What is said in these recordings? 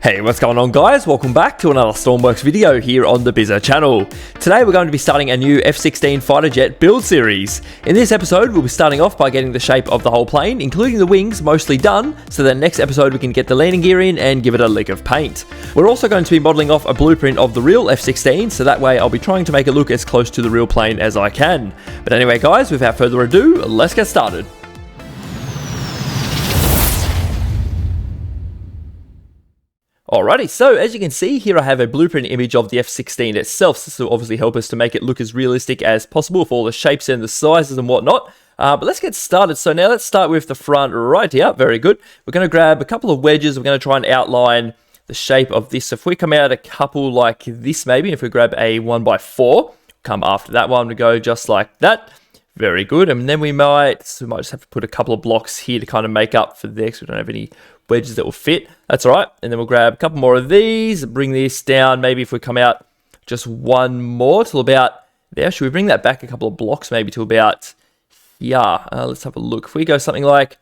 Hey, what's going on guys? Welcome back to another Stormworks video here on the Bizza channel. Today we're going to be starting a new F16 fighter jet build series. In this episode, we'll be starting off by getting the shape of the whole plane, including the wings, mostly done, so that next episode we can get the landing gear in and give it a lick of paint. We're also going to be modelling off a blueprint of the real F16, so that way I'll be trying to make it look as close to the real plane as I can. But anyway guys, without further ado, let's get started. Alrighty, so as you can see here I have a blueprint image of the F16 itself. So this will obviously help us to make it look as realistic as possible for all the shapes and the sizes and whatnot. But let's get started. So now let's start with the front right here. Very good. We're going to grab a couple of wedges. We're going to try and outline the shape of this. So if we come out a couple like this maybe, if we grab a 1x4, come after that one to go just like that. Very good. And then we might just have to put a couple of blocks here to kind of make up for this. We don't have any wedges that will fit. That's all right. And then we'll grab a couple more of these, bring this down. Maybe if we come out just one more till about there. Should we bring that back a couple of blocks maybe to about here? Let's have a look. If we go something like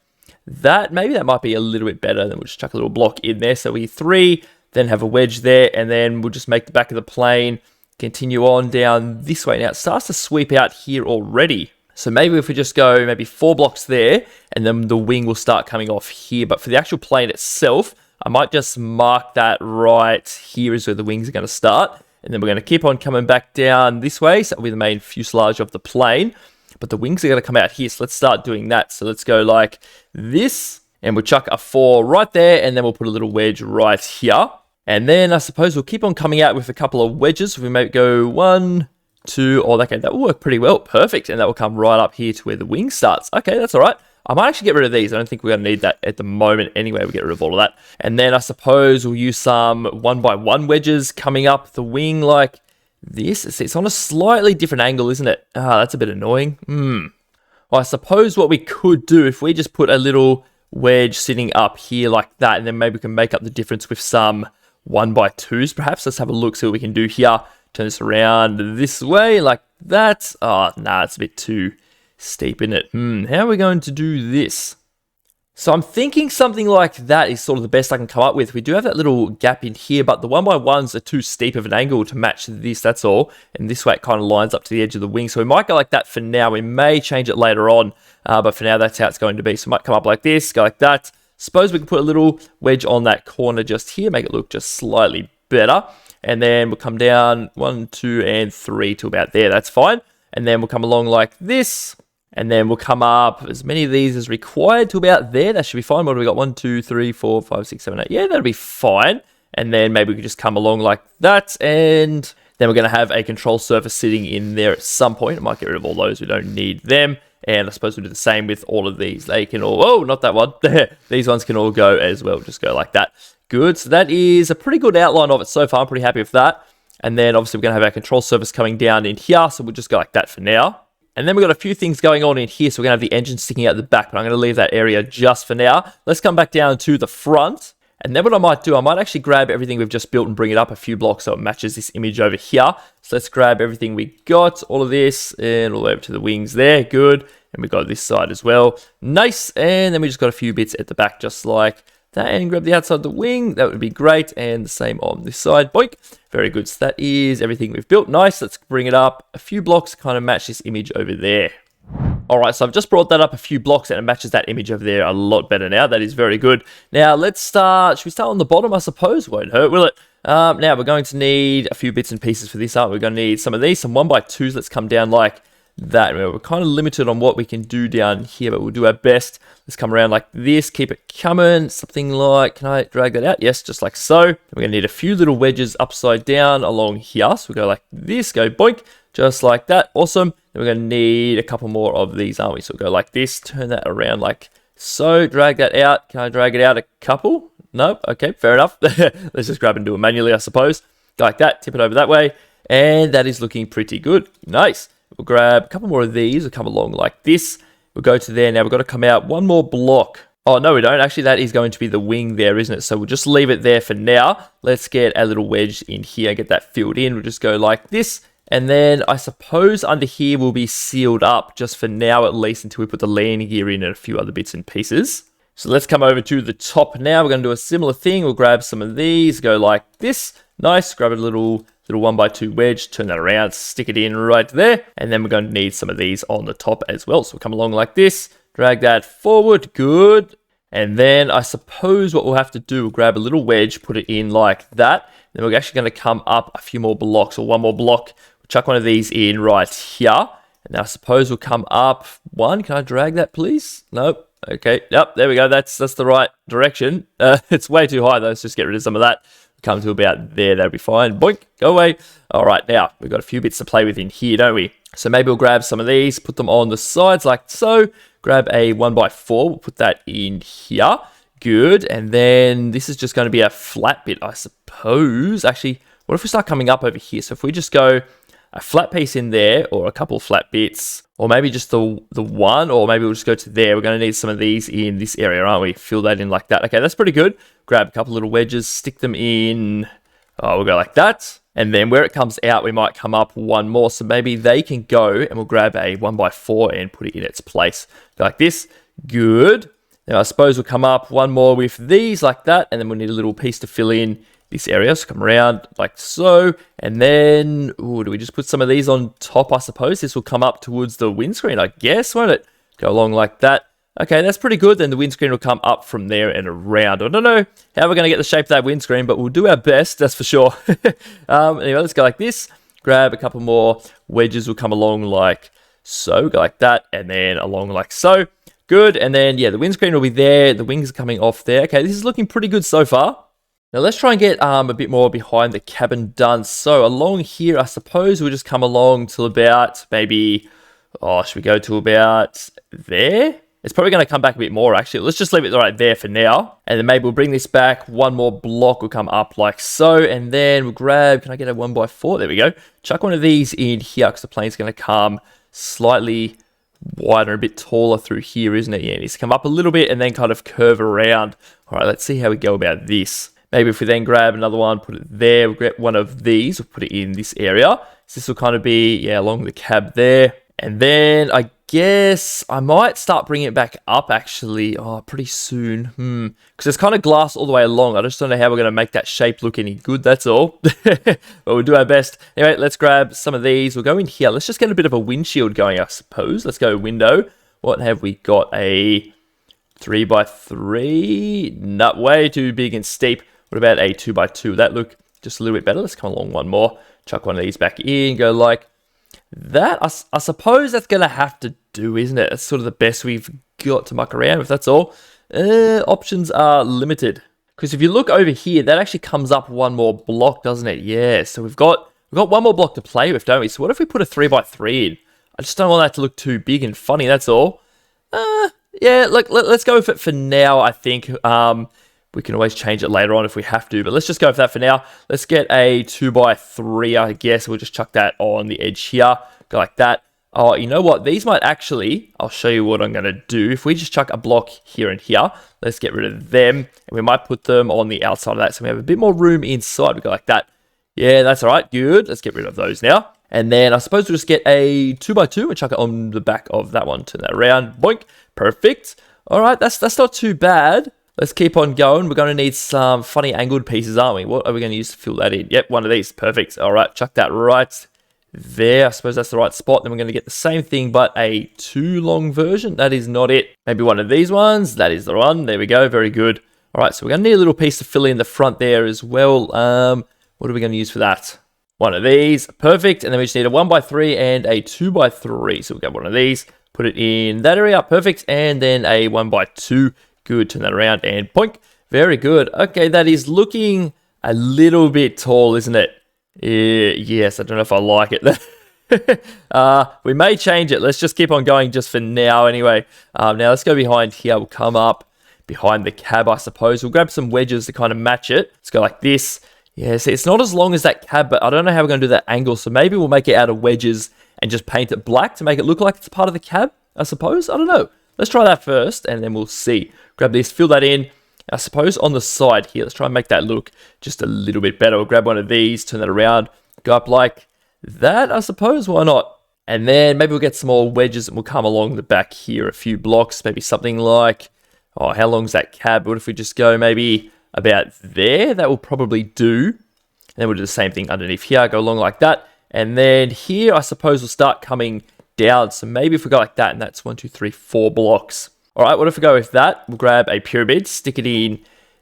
that, maybe that might be a little bit better. Then we'll just chuck a little block in there. So we 3, then have a wedge there, and then we'll just make the back of the plane continue on down this way. Now it starts to sweep out here already. So maybe if we just go maybe 4 blocks there, and then the wing will start coming off here. But for the actual plane itself, I might just mark that right here is where the wings are going to start. And then we're going to keep on coming back down this way. So that'll be the main fuselage of the plane. But the wings are going to come out here. So let's start doing that. So let's go like this. And we'll chuck a 4 right there. And then we'll put a little wedge right here. And then I suppose we'll keep on coming out with a couple of wedges. So we may go 1, 2, okay, that will work pretty well. Perfect. And that will come right up here to where the wing starts. Okay, that's all right. I might actually get rid of these. I don't think we're going to need that at the moment anyway. We'll get rid of all of that. And then I suppose we'll use some 1x1 wedges coming up the wing like this. It's on a slightly different angle, isn't it? That's a bit annoying. Well, I suppose what we could do, if we just put a little wedge sitting up here like that, and then maybe we can make up the difference with some 1x2s perhaps. Let's have a look, see what we can do here. Turn this around this way like that. Oh, nah, it's a bit too steep, isn't it? How are we going to do this? So I'm thinking something like that is sort of the best I can come up with. We do have that little gap in here, but the 1x1s are too steep of an angle to match this, that's all. And this way it kind of lines up to the edge of the wing. So we might go like that for now. We may change it later on, but for now that's how it's going to be. So we might come up like this, go like that. Suppose we can put a little wedge on that corner just here, make it look just slightly better. And then we'll come down 1, 2, and 3 to about there. That's fine. And then we'll come along like this. And then we'll come up as many of these as required to about there. That should be fine. What do we got? 1, 2, 3, 4, 5, 6, 7, 8. Yeah, that'll be fine. And then maybe we could just come along like that. And then we're going to have a control surface sitting in there at some point. I might get rid of all those. We don't need them. And I suppose we'll do the same with all of these. They can all... Oh, not that one. These ones can all go as well. Just go like that. Good, so that is a pretty good outline of it so far. I'm pretty happy with that. And then obviously we're going to have our control surface coming down in here, so we'll just go like that for now. And then we've got a few things going on in here, so we're going to have the engine sticking out the back, but I'm going to leave that area just for now. Let's come back down to the front. And then what I might do, I might actually grab everything we've just built and bring it up a few blocks so it matches this image over here. So let's grab everything we got, all of this, and all the way over to the wings there. Good. And we've got this side as well. Nice. And then we just got a few bits at the back, just like that, and grab the outside of the wing. That would be great. And the same on this side. Boink. Very good. So that is everything we've built. Nice. Let's bring it up a few blocks to kind of match this image over there. Alright, so I've just brought that up a few blocks and it matches that image over there a lot better now. That is very good. Now let's start. Should we start on the bottom? I suppose won't hurt, will it? Now we're going to need a few bits and pieces for this, aren't we? We're going to need some of these, some 1x2s. Let's come down like that. We're kind of limited on what we can do down here, but we'll do our best. Let's come around like this, keep it coming, something like, can I drag that out? Yes, just like so. We're going to need a few little wedges upside down along here. So we'll go like this, go boink, just like that. Awesome. Then we're going to need a couple more of these, aren't we? So we'll go like this, turn that around like so, drag that out. Can I drag it out a couple? Nope. Okay, fair enough. Let's just grab and do it manually, I suppose. Go like that, tip it over that way. And that is looking pretty good. Nice. We'll grab a couple more of these. We'll come along like this. We'll go to there. Now we've got to come out one more block. Oh, no, we don't. Actually, that is going to be the wing there, isn't it? So we'll just leave it there for now. Let's get a little wedge in here, get that filled in. We'll just go like this. And then I suppose under here will be sealed up just for now, at least until we put the landing gear in and a few other bits and pieces. So let's come over to the top now. We're going to do a similar thing. We'll grab some of these, go like this. Nice, grab a little 1x2 wedge, turn that around, stick it in right there. And then we're going to need some of these on the top as well. So we'll come along like this, drag that forward, good. And then I suppose what we'll have to do, we'll grab a little wedge, put it in like that. Then we're actually going to come up a few more blocks, or one more block. We'll chuck one of these in right here. And then I suppose we'll come up one. Can I drag that, please? Nope. Okay. Yep. There we go. That's the right direction. It's way too high though. Let's just get rid of some of that. Come to about there. That'll be fine. Boink. Go away. All right. Now we've got a few bits to play with in here, don't we? So maybe we'll grab some of these, put them on the sides like so. Grab a 1x4. We'll put that in here. Good. And then this is just going to be a flat bit, I suppose. Actually, what if we start coming up over here? So if we just go a flat piece in there, or a couple of flat bits, or maybe just the one, or maybe we'll just go to there. We're going to need some of these in this area, aren't we? Fill that in like that. Okay, that's pretty good. Grab a couple little wedges, stick them in. Oh, we'll go like that. And then where it comes out, we might come up one more. So maybe they can go, and we'll grab a 1x4 and put it in its place. Go like this. Good. Now I suppose we'll come up one more with these like that, and then we'll need a little piece to fill in this area. So come around like so, and then do we just put some of these on top? I suppose this will come up towards the windscreen, I guess, won't it? Go along like that. Okay, that's pretty good. Then the windscreen will come up from there and around. I don't know how we're going to get the shape of that windscreen, but we'll do our best, that's for sure. Anyway, let's go like this. Grab a couple more wedges. Will come along like so. Go like that, and then along like so. Good. And then yeah, the windscreen will be there. The wings are coming off there. Okay, this is looking pretty good so far. Now let's try and get a bit more behind the cabin done. So along here, I suppose we'll just come along till about maybe, should we go to about there? It's probably going to come back a bit more actually. Let's just leave it right there for now. And then maybe we'll bring this back. One more block will come up like so. And then we'll grab, can I get a 1x4? There we go. Chuck one of these in here because the plane's going to come slightly wider, a bit taller through here, isn't it? Yeah, it needs to come up a little bit and then kind of curve around. All right, let's see how we go about this. Maybe if we then grab another one, put it there, we'll get one of these, we'll put it in this area. So this will kind of be, yeah, along the cab there. And then I guess I might start bringing it back up actually, pretty soon. Because there's kind of glass all the way along. I just don't know how we're going to make that shape look any good, that's all. But we'll do our best. Anyway, let's grab some of these. We'll go in here. Let's just get a bit of a windshield going, I suppose. Let's go window. What have we got? A 3x3? Not way too big and steep. What about a 2x2? That look just a little bit better. Let's come along one more. Chuck one of these back in. Go like that. I suppose that's going to have to do, isn't it? That's sort of the best we've got to muck around with. That's all. Options are limited. Because if you look over here, that actually comes up one more block, doesn't it? Yeah. So we've got one more block to play with, don't we? So what if we put a 3x3 in? I just don't want that to look too big and funny. That's all. Yeah. Look, let's go with it for now, I think. We can always change it later on if we have to, but let's just go for that for now. Let's get a 2x3, I guess. We'll just chuck that on the edge here. Go like that. Oh, you know what? These might actually, I'll show you what I'm going to do. If we just chuck a block here and here, let's get rid of them. And we might put them on the outside of that so we have a bit more room inside. We go like that. Yeah, that's all right. Good. Let's get rid of those now. And then I suppose we'll just get a 2x2 and chuck it on the back of that one. Turn that around. Boink. Perfect. All right, that's not too bad. Let's keep on going. We're going to need some funny angled pieces, aren't we? What are we going to use to fill that in? Yep, one of these. Perfect. All right, chuck that right there. I suppose that's the right spot. Then we're going to get the same thing, but a too long version. That is not it. Maybe one of these ones. That is the one. There we go. Very good. All right, so we're going to need a little piece to fill in the front there as well. What are we going to use for that? One of these. Perfect. And then we just need a 1x3 and a 2x3. So we'll get one of these. Put it in that area. Perfect. And then a 1x2. Good, turn that around and boink. Very good. Okay, that is looking a little bit tall, isn't it? Yes, I don't know if I like it. We may change it. Let's just keep on going just for now anyway. Now let's go behind here. We'll come up behind the cab, I suppose. We'll grab some wedges to kind of match it. Let's go like this. Yeah, see, it's not as long as that cab, but I don't know how we're going to do that angle. So maybe we'll make it out of wedges and just paint it black to make it look like it's part of the cab, I suppose. I don't know. Let's try that first, and then we'll see. Grab this, fill that in. I suppose on the side here, let's try and make that look just a little bit better. We'll grab one of these, turn that around, go up like that, I suppose. Why not? And then maybe we'll get some more wedges, and we'll come along the back here a few blocks. Maybe something like Oh, how long's that cab? What if we just go maybe about there? That will probably do. And then we'll do the same thing underneath here, go along like that. And then here, I suppose we'll start coming down. So maybe if we go like that, and that's 1, 2, 3, 4 blocks. All right, what if we go with that? We'll grab a pyramid, stick it in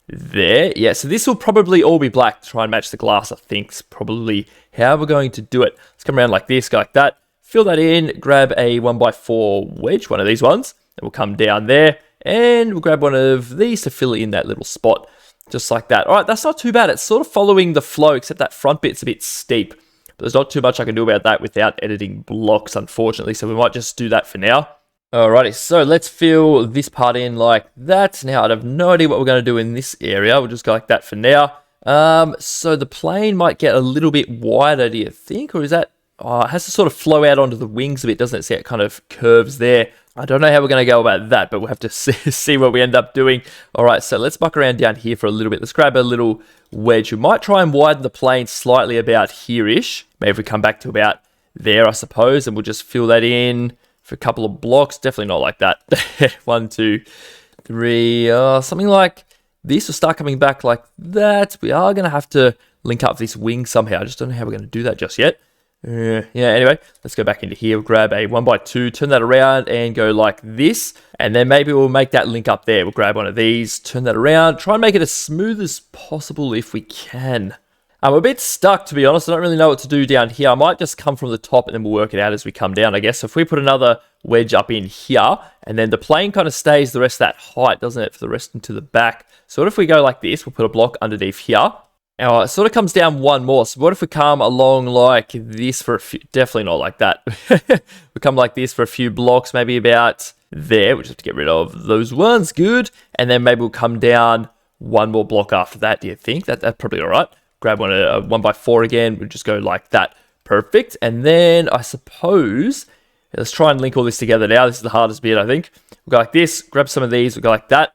there. Yeah, so this will probably all be black to try and match the glass, I think. It's probably how we're going to do it. Let's come around like this, go like that. Fill that in, grab a 1x4 wedge, one of these ones. And we'll come down there, and we'll grab one of these to fill in that little spot. Just like that. All right, that's not too bad. It's sort of following the flow, except that front bit's a bit steep. But there's not too much I can do about that without editing blocks, unfortunately. So we might just do that for now. Alrighty, so let's fill this part in like that. Now, I have no idea what we're going to do in this area. We'll just go like that for now. So the plane might get a little bit wider, do you think? Or is that... Oh, it has to sort of flow out onto the wings a bit, doesn't it? See, it kind of curves there. I don't know how we're going to go about that, but we'll have to see what we end up doing. All right, so let's muck around down here for a little bit. Let's grab a little wedge. We might try and widen the plane slightly about here-ish. Maybe if we come back to about there, I suppose, and we'll just fill that in for a couple of blocks. Definitely not like that. 1, 2, 3, something like this will start coming back like that. We are going to have to link up this wing somehow. I just don't know how we're going to do that just yet. Yeah, anyway, let's go back into here. We'll grab a 1x2, turn that around and go like this. And then maybe we'll make that link up there. We'll grab one of these, turn that around, try and make it as smooth as possible if we can. I'm a bit stuck, to be honest. I don't really know what to do down here. I might just come from the top and then we'll work it out as we come down, I guess. So if we put another wedge up in here, and then the plane kind of stays the rest of that height, doesn't it, for the rest into the back. So what if we go like this? We'll put a block underneath here. Now, it sort of comes down one more. So what if we come along like this for a few... Definitely not like that. We come like this for a few blocks, maybe about there. We'll just have to get rid of those ones. Good. And then maybe we'll come down one more block after that, do you think? That's probably all right. Grab one, a 1x4 again. We'll just go like that. Perfect. And then I suppose... Let's try and link all this together now. This is the hardest bit, I think. We'll go like this. Grab some of these. We'll go like that.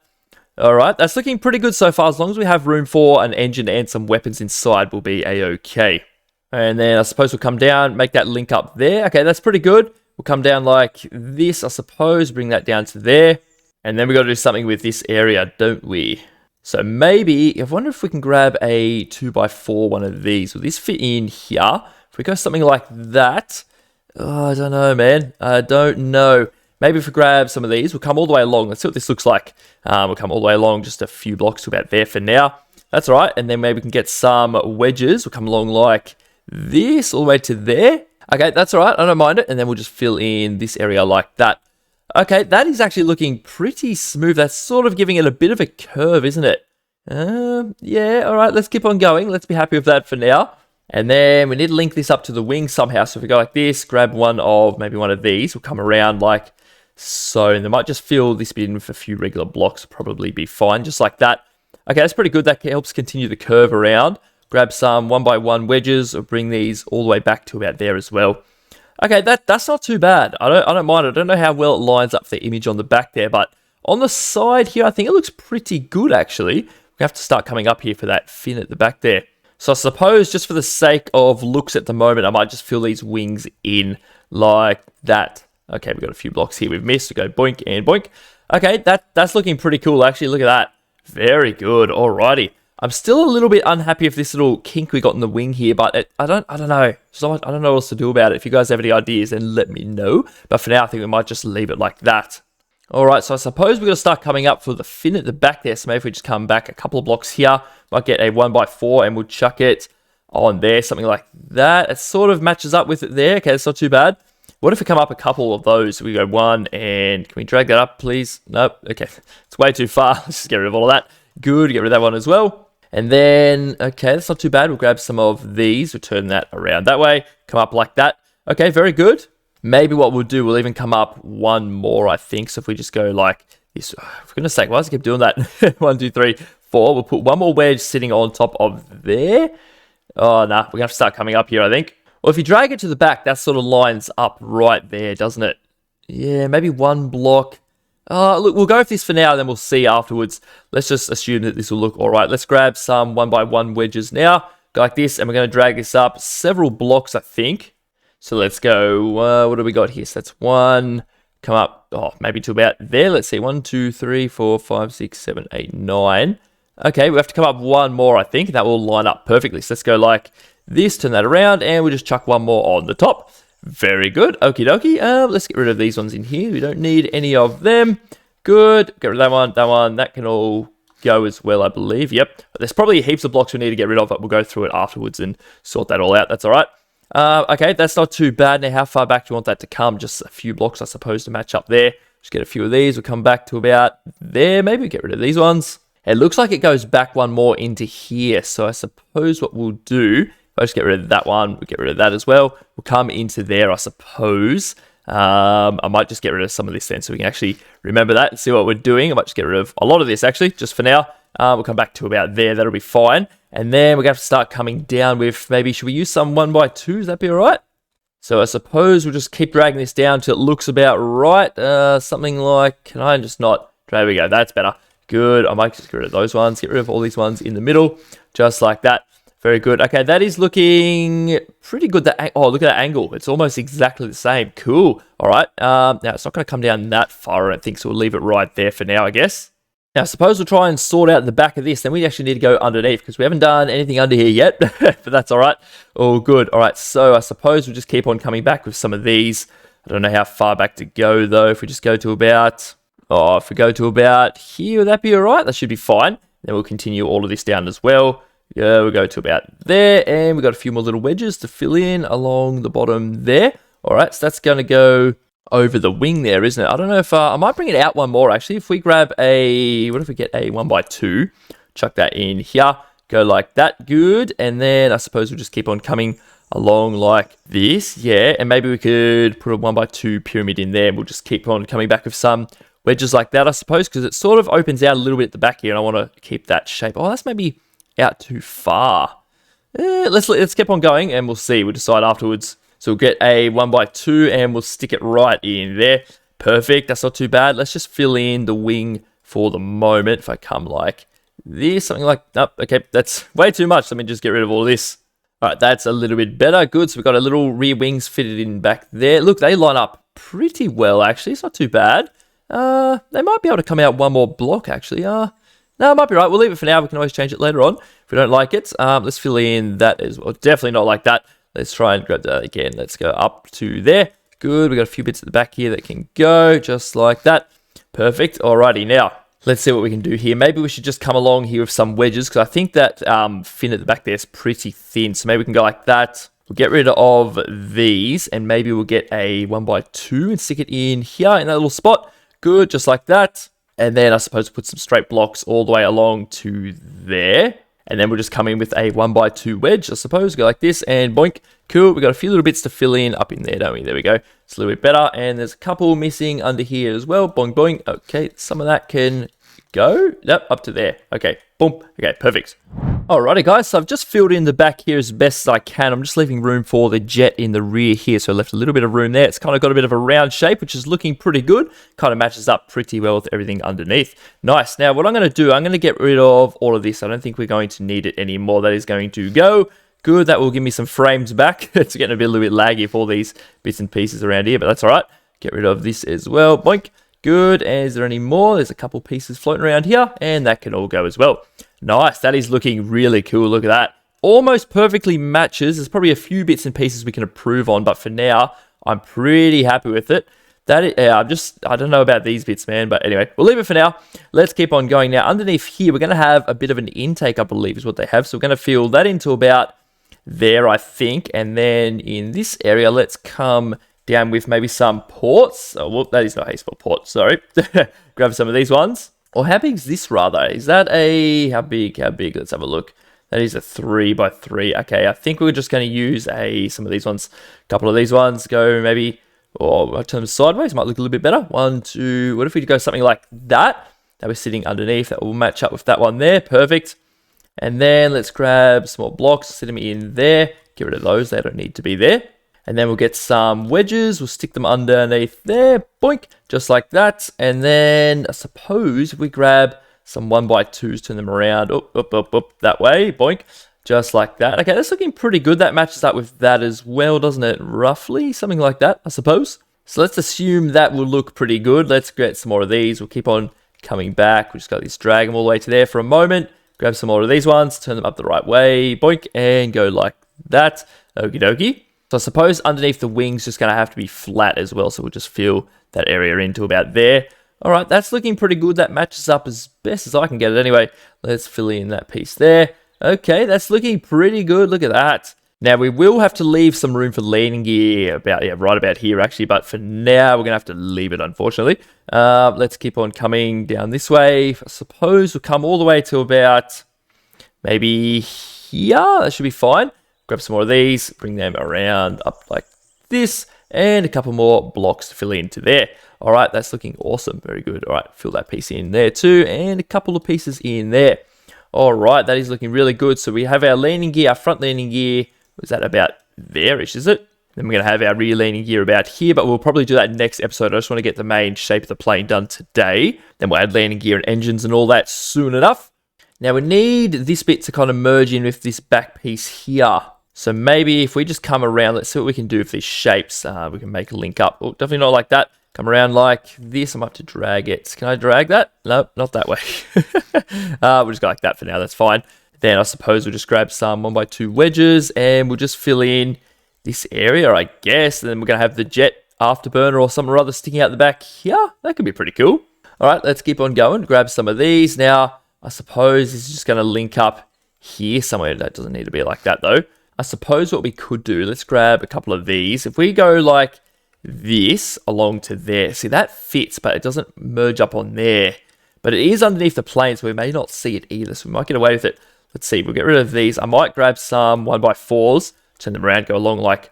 All right, that's looking pretty good so far. As long as we have room for an engine and some weapons inside, we'll be a-okay. And then I suppose we'll come down, make that link up there. Okay, that's pretty good. We'll come down like this, I suppose, bring that down to there. And then we've got to do something with this area, don't we? So maybe, I wonder if we can grab a 2x4, one of these. Will this fit in here? If we go something like that... Oh, I don't know, man. I don't know. Maybe if we grab some of these, we'll come all the way along. Let's see what this looks like. We'll come all the way along, just a few blocks to about there for now. That's all right. And then maybe we can get some wedges. We'll come along like this, all the way to there. Okay, that's all right. I don't mind it. And then we'll just fill in this area like that. Okay, that is actually looking pretty smooth. That's sort of giving it a bit of a curve, isn't it? Yeah, all right. Let's keep on going. Let's be happy with that for now. And then we need to link this up to the wing somehow. So if we go like this, grab maybe one of these. We'll come around like so. And they might just fill this bit in with a few regular blocks. Probably be fine, just like that. Okay, that's pretty good. That helps continue the curve around. Grab some 1x1 wedges or bring these all the way back to about there as well. Okay, that's not too bad. I don't mind it. I don't know how well it lines up for the image on the back there. But on the side here, I think it looks pretty good, actually. We have to start coming up here for that fin at the back there. So I suppose just for the sake of looks at the moment, I might just fill these wings in like that. Okay, we've got a few blocks here we've missed. We go boink and boink. Okay, that's looking pretty cool, actually. Look at that. Very good. Alrighty. I'm still a little bit unhappy with this little kink we got in the wing here, but I don't know. So I don't know what else to do about it. If you guys have any ideas, then let me know. But for now, I think we might just leave it like that. Alright, so I suppose we're going to start coming up for the fin at the back there. So maybe if we just come back a couple of blocks here, might get a 1x4 and we'll chuck it on there, something like that. It sort of matches up with it there. Okay, that's not too bad. What if we come up a couple of those? We go one, and can we drag that up, please? Nope. Okay, it's way too far. Let's just get rid of all of that. Good, get rid of that one as well. And then, okay, that's not too bad. We'll grab some of these. We'll turn that around that way. Come up like that. Okay, very good. Maybe what we'll do, we'll even come up one more, I think. So if we just go like this, for goodness sake, why does it keep doing that? 1, 2, 3, 4. We'll put one more wedge sitting on top of there. Oh, nah, we're going to have to start coming up here, I think. Well, if you drag it to the back, that sort of lines up right there, doesn't it? Yeah, maybe one block. Look, we'll go with this for now, and then we'll see afterwards. Let's just assume that this will look all right. Let's grab some 1x1 wedges now. Go like this, and we're going to drag this up several blocks, I think. So let's go, what do we got here? So that's 1, come up, oh, maybe to about there. Let's see, 1, 2, 3, 4, 5, 6, 7, 8, 9. Okay, we have to come up one more, I think. That will line up perfectly. So let's go like this, turn that around, and we'll just chuck one more on the top. Very good. Okie dokie. Let's get rid of these ones in here. We don't need any of them. Good. Get rid of that one, that one. That can all go as well, I believe. Yep. But there's probably heaps of blocks we need to get rid of, but we'll go through it afterwards and sort that all out. That's all right. Okay, that's not too bad. Now, how far back do you want that to come? Just a few blocks, I suppose, to match up there. Just get a few of these. We'll come back to about there. Maybe get rid of these ones. It looks like it goes back one more into here. So I suppose what we'll do, if I just get rid of that one, we'll get rid of that as well. We'll come into there, I suppose. I might just get rid of some of this then so we can actually remember that and see what we're doing. I might just get rid of a lot of this actually, just for now. We'll come back to about there. That'll be fine. And then we're going to have to start coming down with maybe, should we use some 1x2? Does that be all right? So I suppose we'll just keep dragging this down till it looks about right. Something like, can I just not? There we go. That's better. Good. I might just get rid of those ones. Get rid of all these ones in the middle. Just like that. Very good. Okay, that is looking pretty good. Oh, look at that angle. It's almost exactly the same. Cool. All right. Now, it's not going to come down that far, I don't think, so we'll leave it right there for now, I guess. Now, suppose we'll try and sort out the back of this. Then we actually need to go underneath because we haven't done anything under here yet, but that's all right. All good. All right, so I suppose we'll just keep on coming back with some of these. I don't know how far back to go, though. If we just go to about... Oh, if we go to about here, would that be all right? That should be fine. Then we'll continue all of this down as well. Yeah, we'll go to about there, and we've got a few more little wedges to fill in along the bottom there. All right, so that's going to go over the wing there, isn't it? I don't know if I might bring it out one more, actually. If we grab a, what if we get a 1x2, chuck that in here, go like that, good. And then I suppose we'll just keep on coming along like this, yeah. And maybe we could put a 1x2 pyramid in there, and we'll just keep on coming back with some wedges like that, I suppose, because it sort of opens out a little bit at the back here, and I want to keep that shape. Oh, that's maybe out too far. Let's keep on going, and we'll see. We'll decide afterwards. So we'll get a 1x2, and we'll stick it right in there. Perfect. That's not too bad. Let's just fill in the wing for the moment. If I come like this, something like that. Oh, okay, that's way too much. Let me just get rid of all this. All right, that's a little bit better. Good. So we've got a little rear wings fitted in back there. Look, they line up pretty well, actually. It's not too bad. They might be able to come out one more block, actually. No, it might be right. We'll leave it for now. We can always change it later on if we don't like it. Let's fill in that as well. Definitely not like that. Let's try and grab that again. Let's go up to there. Good. We've got a few bits at the back here that can go just like that. Perfect. Alrighty, now let's see what we can do here. Maybe we should just come along here with some wedges because I think that fin at the back there is pretty thin. So maybe we can go like that. We'll get rid of these and maybe we'll get a 1x2 and stick it in here in that little spot. Good, just like that. And then I suppose put some straight blocks all the way along to there. And then we'll just come in with a 1x2 wedge, I suppose. Go like this and boink. Cool, we've got a few little bits to fill in up in there, don't we? There we go. It's a little bit better. And there's a couple missing under here as well. Boing, boing. Okay, some of that can go. Yep, up to there. Okay, boom. Okay, perfect. Alrighty guys, so I've just filled in the back here as best as I can. I'm just leaving room for the jet in the rear here, so I left a little bit of room there. It's kind of got a bit of a round shape, which is looking pretty good. Kind of matches up pretty well with everything underneath. Nice. Now what I'm going to do, I'm going to get rid of all of this. I don't think we're going to need it anymore. That is going to go. Good, that will give me some frames back. It's getting a little bit laggy for all these bits and pieces around here, but that's alright. Get rid of this as well. Boink. Good, and is there any more? There's a couple pieces floating around here, and that can all go as well. Nice, that is looking really cool. Look at that. Almost perfectly matches. There's probably a few bits and pieces we can improve on, but for now, I'm pretty happy with it. That is, I don't know about these bits, man, but anyway, we'll leave it for now. Let's keep on going. Now, underneath here, we're going to have a bit of an intake, I believe, is what they have. So we're going to fill that into about there, I think, and then in this area, let's come down with maybe some ports. Oh, well, that is not how you spell port, sorry. Grab some of these ones. Or how big is this rather? Is that a, how big? Let's have a look. That is a 3x3. Okay, I think we're just going to use some of these ones. A couple of these ones go maybe, or I turn them sideways, might look a little bit better. 1, 2, what if we go something like that? That was sitting underneath, that will match up with that one there, perfect. And then let's grab some more blocks, sit them in there, get rid of those, they don't need to be there. And then we'll get some wedges. We'll stick them underneath there. Boink. Just like that. And then I suppose if we grab some 1x2s, turn them around. Up, that way. Boink. Just like that. Okay, that's looking pretty good. That matches up with that as well, doesn't it? Roughly. Something like that, I suppose. So let's assume that will look pretty good. Let's get some more of these. We'll keep on coming back. We just got this, drag them all the way to there for a moment. Grab some more of these ones, turn them up the right way, boink, and go like that. Okie dokie. So I suppose underneath the wings just going to have to be flat as well. So we'll just fill that area into about there. All right, that's looking pretty good. That matches up as best as I can get it anyway. Let's fill in that piece there. Okay, that's looking pretty good. Look at that. Now, we will have to leave some room for landing gear right about here, actually. But for now, we're going to have to leave it, unfortunately. Let's keep on coming down this way. I suppose we'll come all the way to about maybe here. That should be fine. Grab some more of these, bring them around up like this, and a couple more blocks to fill into there. All right, that's looking awesome. Very good. All right, fill that piece in there too, and a couple of pieces in there. All right, that is looking really good. So we have our landing gear, our front landing gear. Was that about there-ish, is it? Then we're going to have our rear landing gear about here, but we'll probably do that next episode. I just want to get the main shape of the plane done today. Then we'll add landing gear and engines and all that soon enough. Now we need this bit to kind of merge in with this back piece here. So maybe if we just come around, let's see what we can do with these shapes. We can make a link up. Oh, definitely not like that. Come around like this. I might have to drag it. Can I drag that? No, not that way. We'll just go like that for now. That's fine. Then I suppose we'll just grab some 1x2 wedges and we'll just fill in this area, I guess. And then we're going to have the jet afterburner or something or other sticking out the back here. That could be pretty cool. All right, let's keep on going. Grab some of these. Now, I suppose this is just going to link up here somewhere. That doesn't need to be like that, though. I suppose what we could do, let's grab a couple of these. If we go like this along to there, see, that fits, but it doesn't merge up on there. But it is underneath the plane, so we may not see it either. So we might get away with it. Let's see, we'll get rid of these. I might grab some 1x4s, turn them around, go along like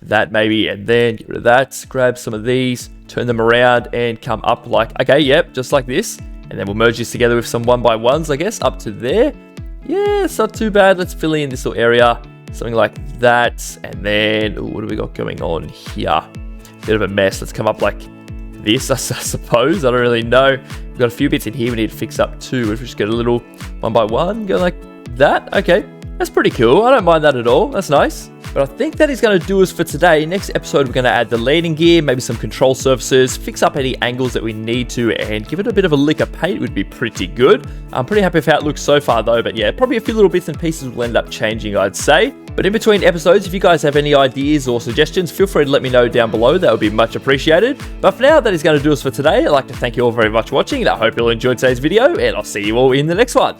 that maybe, and then get rid of that. Grab some of these, turn them around, and come up like, okay, yep, just like this. And then we'll merge this together with some 1x1s, I guess, up to there. Yeah, it's not too bad. Let's fill in this little area, something like that. And then, ooh, what do we got going on here? Bit of a mess. Let's come up like this, I suppose. I don't really know. We've got a few bits in here we need to fix up too. If we just get a little 1x1, go like that. Okay, that's pretty cool. I don't mind that at all. That's nice. But I think that is going to do us for today. Next episode, we're going to add the landing gear, maybe some control surfaces, fix up any angles that we need to, and give it a bit of a lick of paint would be pretty good. I'm pretty happy with how it looks so far though, but yeah, probably a few little bits and pieces will end up changing, I'd say. But in between episodes, if you guys have any ideas or suggestions, feel free to let me know down below. That would be much appreciated. But for now, that is going to do us for today. I'd like to thank you all very much for watching, and I hope you all enjoyed today's video, and I'll see you all in the next one.